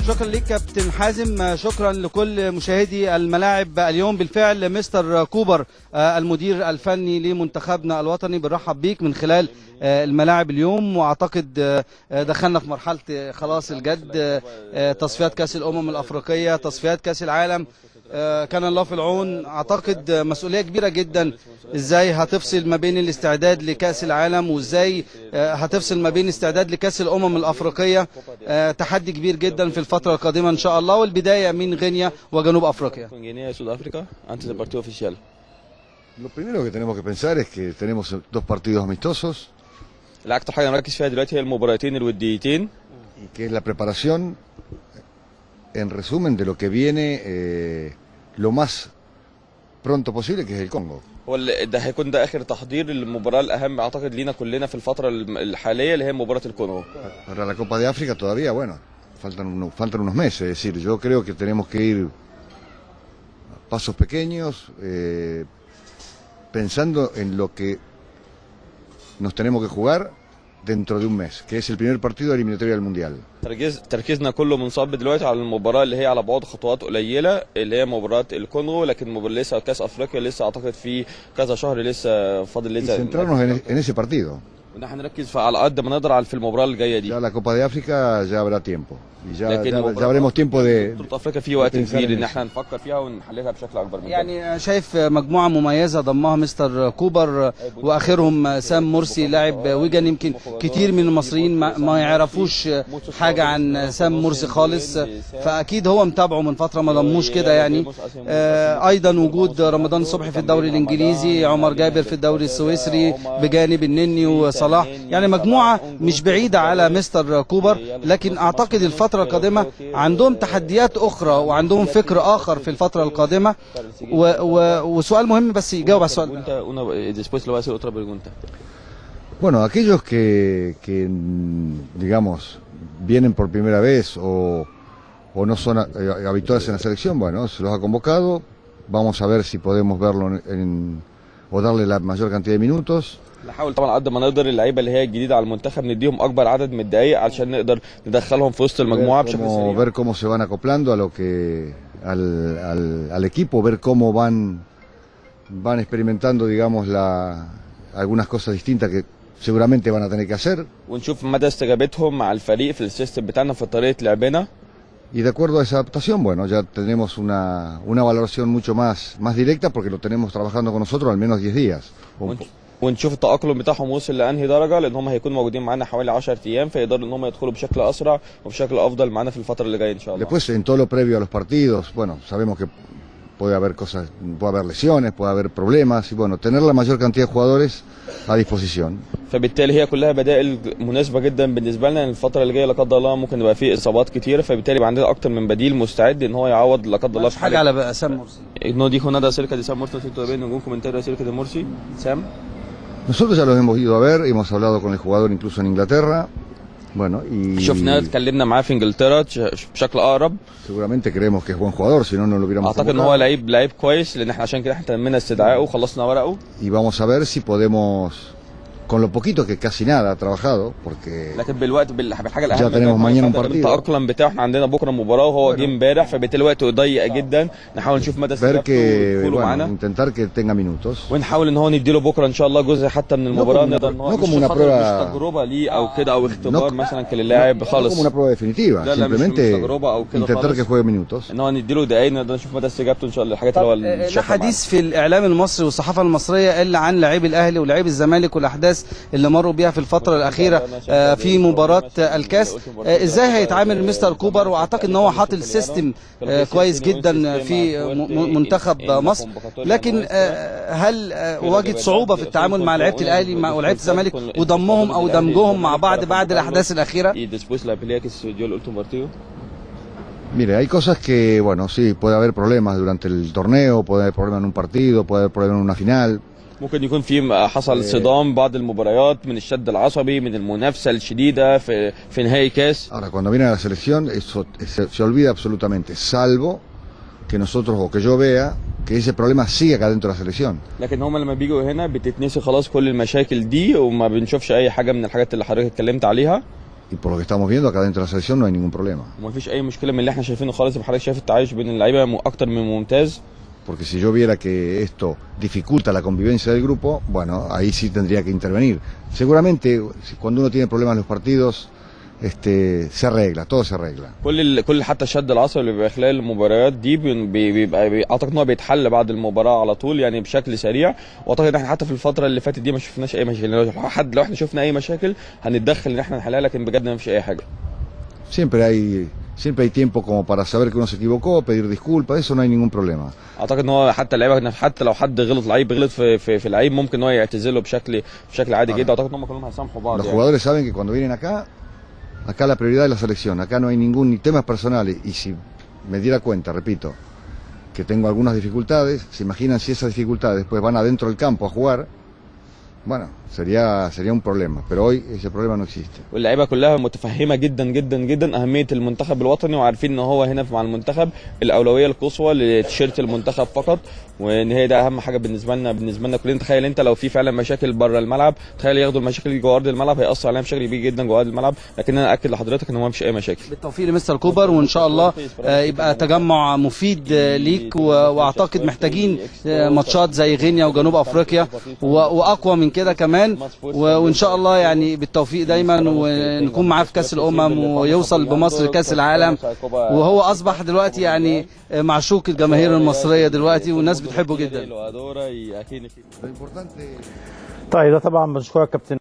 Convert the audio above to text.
شكرا ليك كابتن حازم، شكرا لكل مشاهدي الملاعب. اليوم بالفعل مستر كوبر المدير الفني لمنتخبنا الوطني بنرحب بيك من خلال الملاعب اليوم، واعتقد دخلنا في مرحله خلاص الجد، تصفيات كاس الامم الافريقيه، تصفيات كاس العالم. كان الله في العون. اعتقد مسؤوليه كبيره جدا، ازاي هتفصل ما بين الاستعداد لكاس العالم وازاي هتفصل ما بين استعداد لكاس الامم الافريقيه. تحدي كبير جدا في الفتره القادمه ان شاء الله، والبدايه من غينيا وجنوب افريقيا. Lo primero que tenemos que pensar es que tenemos dos partidos amistosos. اكتر حاجه نركز فيها دلوقتي هي المباراتين الوديتين، y que es la preparación en resumen de lo que viene lo más pronto posible, que es el Congo. هو ده هيكون ده اخر تحضير للمباراه الاهم اعتقد لينا كلنا في الفتره الحاليه اللي هي مباراه الكونغو. Para la Copa de África todavía, bueno, faltan unos meses, es decir, yo creo que tenemos que ir a pasos pequeños, pensando en lo que nos tenemos que jugar dentro de un mes, que es el primer partido de eliminatoria del Mundial. تركيزنا كله منصب دلوقتي على المباراه اللي هي على بعد خطوات قليله اللي هي مباراه الكونغو، لكن لسه كاس افريقيا لسه اعتقد في كذا شهر لسه فاضل لسه. centrarnos en ese partido. وان احنا نركز على قد ما نقدر في المباراه الجايه دي. Ya la Copa de África ya habrá tiempo. Y ya habremos tiempo de. بطولة افريقيا في وقت كبير ان احنا نفكر فيها ونحللها بشكل اكبر من كده. يعني شايف مجموعه مميزه ضمها مستر كوبر، واخرهم سام مرسي لاعب ويجن. يمكن كتير من المصريين ما يعرفوش حاجه عن سام مرسي خالص، فاكيد هو متابعه من فتره، ما ضموش كده يعني. ايضا وجود رمضان صبحي في الدوري الانجليزي، عمر جابر في الدوري السويسري بجانب النني وصلاح، يعني مجموعه مش بعيده على مستر كوبر. لكن اعتقد الفتره القادمه عندهم تحديات اخرى وعندهم فكر اخر في الفتره القادمه. وسؤال مهم بس يجاوب على السؤال. Bueno, aquellos que digamos vienen por primera vez o no son habituales en la selección, bueno, se los ha convocado. Vamos a ver si podemos verlo o darle la mayor cantidad de minutos. نحاول طبعا قد ما نقدر اللعيبه اللي هي الجديده على المنتخب نديهم اكبر عدد من الدقائق علشان نقدر ندخلهم في وسط المجموعه بشكل سريع. ver cómo se van acoplando a lo que al equipo, ver cómo van experimentando, digamos, algunas cosas distintas que seguramente van a tener que hacer. ونشوف مدى استجابتهم مع الفريق في السيستم بتاعنا في طريقه لعبنا. Y de acuerdo a esa adaptación, bueno, ya tenemos una valoración mucho más directa porque lo tenemos trabajando con nosotros al menos 10 días. ونشوف التأقلم بتاعهم وصل لأنهي درجة، لأن هم هيكونوا موجودين معانا حوالي 10 أيام، فيقدروا إن هم يدخلوا بشكل أسرع وبشكل أفضل معانا في الفترة اللي جاية إن شاء الله. Después en todo lo previo a los partidos, bueno, sabemos que puede haber cosas, puede haber lesiones, puede haber problemas y bueno, tener la mayor cantidad de jugadores a disposición. فبالتالي هي كلها بدائل مناسبة جدا بالنسبة لنا. الفترة اللي جاية لا قدر الله ممكن يبقى فيه إصابات كتير، فبالتالي يبقى عندنا أكتر من بديل مستعد إن هو يعوض لا قدر الله في حاجة على سام مرسي. No dijo nada acerca de Sam Morsi, todavía ningún comentario acerca de Morsi. Sam. Nosotros ya los hemos ido a ver, hemos hablado con el jugador incluso en Inglaterra. Bueno, y شفناه اتكلمنا معاه في انجلترا بشكل اقرب. seguramente creemos que es buen jugador, si no lo hubiéramos اعتقد ان هو لعيب كويس، لان احنا عشان كده احنا تمينا استدعائه وخلصنا ورقه. Y vamos a ver si podemos, con lo poquito que casi nada ha trabajado, porque لكن بالوقت بالحاجه الاهم ya tenemos mañana un partido. التأقلم بتاعه احنا عندنا بكره مباراه وهو جه امبارح، فبالتالي الوقت ضيق جدا. نحاول نشوف مدى استجابته معانا. intentar que tenga minutos. ونحاول ان هو نديله بكره ان شاء الله جزء حتى من المباراه نقدر ان هو مش تجربه ليه او كده او اختبار مثلا كلاعب خالص. como una prueba definitiva, simplemente intentar que juegue minutos. ان هو نديله دقايق نقدر نشوف مدى استجابته ان شاء الله. الحاجات اللي هو الحديث في الاعلام المصري والصحافه المصريه الا عن لاعبي الاهلي ولاعبي الزمالك والاحداث اللي مروا بيها في الفتره الاخيره في مباراه الكاس. ازاي هيتعامل مستر كوبر؟ واعتقد ان هو حاطط السيستم كويس جدا في منتخب مصر، لكن هل واجد صعوبه في التعامل مع لعيبه الاهلي ولاعيبه الزمالك وضمهم او دمجهم مع بعد الاحداث الاخيره؟ Mire, hay cosas que, bueno, sí, puede haber problemas durante el torneo, puede haber problemas en un partido, puede haber problemas en una final. ممكن يكون في حصل صدام بعض المباريات من الشد العصبي من المنافسه الشديده في نهائي كاس. Ahora cuando viene a la selección eso se olvida absolutamente, salvo que nosotros o que yo vea que ese problema sigue acá dentro de la selección. لكن هم لما بيجوا هنا بتتنسي خلاص كل المشاكل دي وما بنشوفش اي حاجه من الحاجات اللي حضرتك اتكلمت عليها. y por lo que estamos viendo acá dentro de la selección no hay ningún problema. وما فيش اي مشكله من اللي احنا شايفينه خالص. حضرتك شايف التعايش بين اللعيبه اكتر من ممتاز. Porque si yo viera que esto dificulta la convivencia del grupo, bueno, ahí sí tendría que intervenir. Seguramente cuando uno tiene problemas en los partidos, se arregla, todo se arregla. كل حتى الشد العصبي اللي بيبقى خلال المباريات دي بيبقى اعتقد ان هو بيتحل بعد المباراه على طول يعني بشكل سريع. واعتقد ان احنا حتى في الفتره اللي فاتت دي ما شفناش اي مشاكل. لو احنا شفنا اي مشاكل هنتدخل ان احنا نحلها، لكن بجد ما فيش اي حاجه. Siempre hay tiempo como para saber que uno se equivocó, pedir disculpas, eso no hay ningún problema. اعتقد ان هو حتى اللعيبه حتى لو حد لعيب غلط في لعيب ممكن ان هو يعتذر له بشكل عادي جدا. اعتقد ان هم كلهم هيسامحوا بعض. Los jugadores saben que cuando vienen acá la prioridad es la selección, acá no hay ningún ni temas personales, y si me diera cuenta, repito, que tengo algunas dificultades, se imaginan si esas dificultades después van adentro del campo a jugar, bueno, sería un problema, pero hoy ese problema no existe. واللعيبه كلها متفهمه جدا جدا جدا اهميه المنتخب الوطني، وعارفين ان هو هنا مع المنتخب الاولويه القصوى لتيشيرت المنتخب فقط، وان هي ده اهم حاجه بالنسبه لنا كلنا. تخيل انت لو في فعلا مشاكل بره الملعب، تخيل ياخدوا المشاكل دي جوه ارض الملعب، هيأثر علينا بشكل كبير جدا جوه ارض الملعب. لكن انا اكد لحضرتك ان هو مفيش اي مشاكل. بالتوفيق لمستر كوبر، وان شاء الله يبقى تجمع مفيد ليك، واعتقد محتاجين ماتشات زي غينيا وجنوب افريقيا واقوى من كده كمان، وان شاء الله يعني بالتوفيق دايما، ونكون معاه في كاس الامم ويوصل بمصر لكاس العالم. وهو اصبح دلوقتي يعني معشوق الجماهير المصريه دلوقتي، والناس بتحبه جدا. طيب ده طبعا بنشكرك كابتن